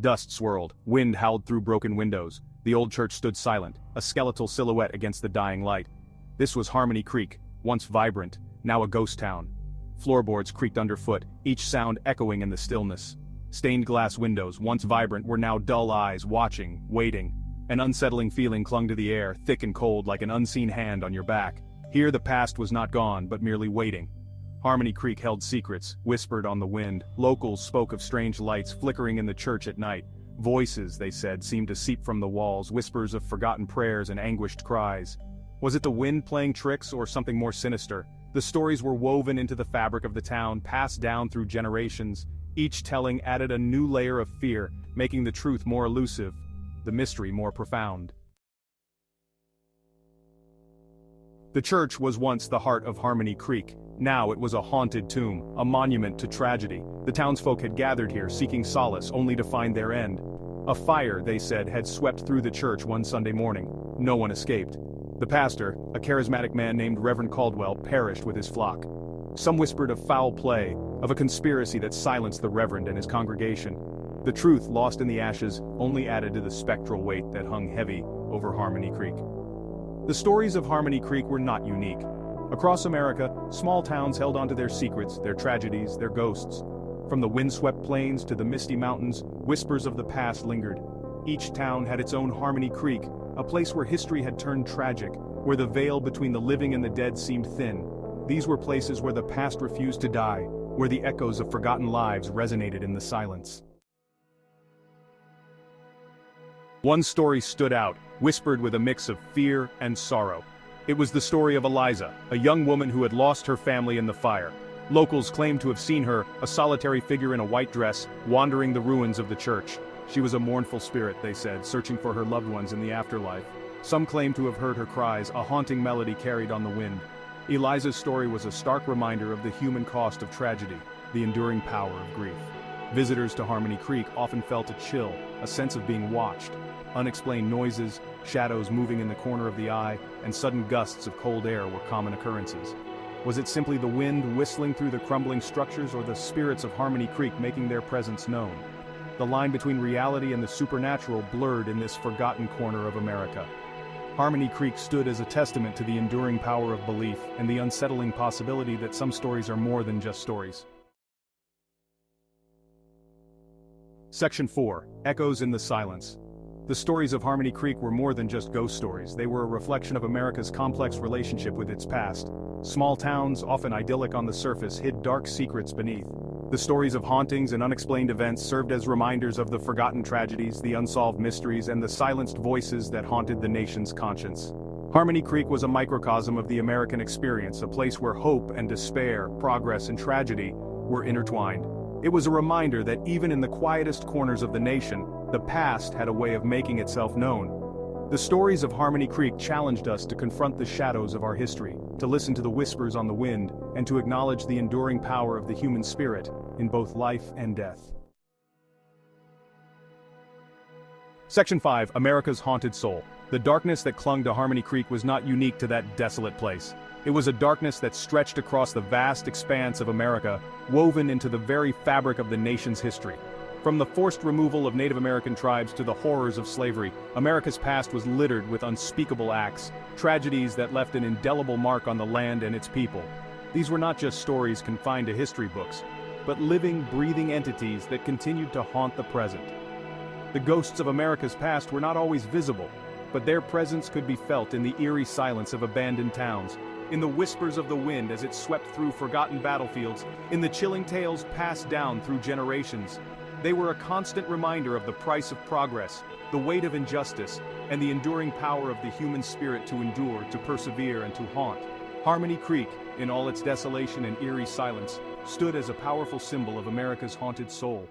Dust swirled, wind howled through broken windows. The old church stood silent, a skeletal silhouette against the dying light. This was Harmony Creek, once vibrant, now a ghost town. Floorboards creaked underfoot, each sound echoing in the stillness. Stained glass windows, once vibrant, were now dull eyes, watching, waiting. An unsettling feeling clung to the air, thick and cold like an unseen hand on your back. Here the past was not gone, but merely waiting. Harmony Creek held secrets, whispered on the wind. Locals spoke of strange lights flickering in the church at night. Voices, they said, seemed to seep from the walls, whispers of forgotten prayers and anguished cries. Was it the wind playing tricks or something more sinister? The stories were woven into the fabric of the town, passed down through generations. Each telling added a new layer of fear, making the truth more elusive, the mystery more profound. The church was once the heart of Harmony Creek. Now it was a haunted tomb, a monument to tragedy. The townsfolk had gathered here seeking solace only to find their end. A fire, they said, had swept through the church one Sunday morning. No one escaped. The pastor, a charismatic man named Reverend Caldwell, perished with his flock. Some whispered of foul play, of a conspiracy that silenced the reverend and his congregation. The truth, lost in the ashes, only added to the spectral weight that hung heavy over Harmony Creek. The stories of Harmony Creek were not unique. Across America, small towns held onto their secrets, their tragedies, their ghosts. From the windswept plains to the misty mountains, whispers of the past lingered. Each town had its own Harmony Creek, a place where history had turned tragic, where the veil between the living and the dead seemed thin. These were places where the past refused to die, where the echoes of forgotten lives resonated in the silence. One story stood out, whispered with a mix of fear and sorrow. It was the story of Eliza, a young woman who had lost her family in the fire. Locals claimed to have seen her, a solitary figure in a white dress, wandering the ruins of the church. She was a mournful spirit, they said, searching for her loved ones in the afterlife. Some claimed to have heard her cries, a haunting melody carried on the wind. Eliza's story was a stark reminder of the human cost of tragedy, the enduring power of grief. Visitors to Harmony Creek often felt a chill, a sense of being watched. Unexplained noises, shadows moving in the corner of the eye, and sudden gusts of cold air were common occurrences. Was it simply the wind whistling through the crumbling structures, or the spirits of Harmony Creek making their presence known? The line between reality and the supernatural blurred in this forgotten corner of America. Harmony Creek stood as a testament to the enduring power of belief and the unsettling possibility that some stories are more than just stories. Section 4. Echoes in the Silence. The stories of Harmony Creek were more than just ghost stories. They were a reflection of America's complex relationship with its past. Small towns, often idyllic on the surface, hid dark secrets beneath. The stories of hauntings and unexplained events served as reminders of the forgotten tragedies, the unsolved mysteries, and the silenced voices that haunted the nation's conscience. Harmony Creek was a microcosm of the American experience, a place where hope and despair, progress and tragedy were intertwined. It was a reminder that even in the quietest corners of the nation, the past had a way of making itself known. The stories of Harmony Creek challenged us to confront the shadows of our history, to listen to the whispers on the wind, and to acknowledge the enduring power of the human spirit in both life and death. Section 5. America's Haunted Soul. The darkness that clung to Harmony Creek was not unique to that desolate place. It was a darkness that stretched across the vast expanse of America, woven into the very fabric of the nation's history. From the forced removal of Native American tribes to the horrors of slavery, America's past was littered with unspeakable acts, tragedies that left an indelible mark on the land and its people. These were not just stories confined to history books, but living, breathing entities that continued to haunt the present. The ghosts of America's past were not always visible, but their presence could be felt in the eerie silence of abandoned towns, in the whispers of the wind as it swept through forgotten battlefields, in the chilling tales passed down through generations. They were a constant reminder of the price of progress, the weight of injustice, and the enduring power of the human spirit to endure, to persevere, and to haunt. Harmony Creek, in all its desolation and eerie silence, stood as a powerful symbol of America's haunted soul.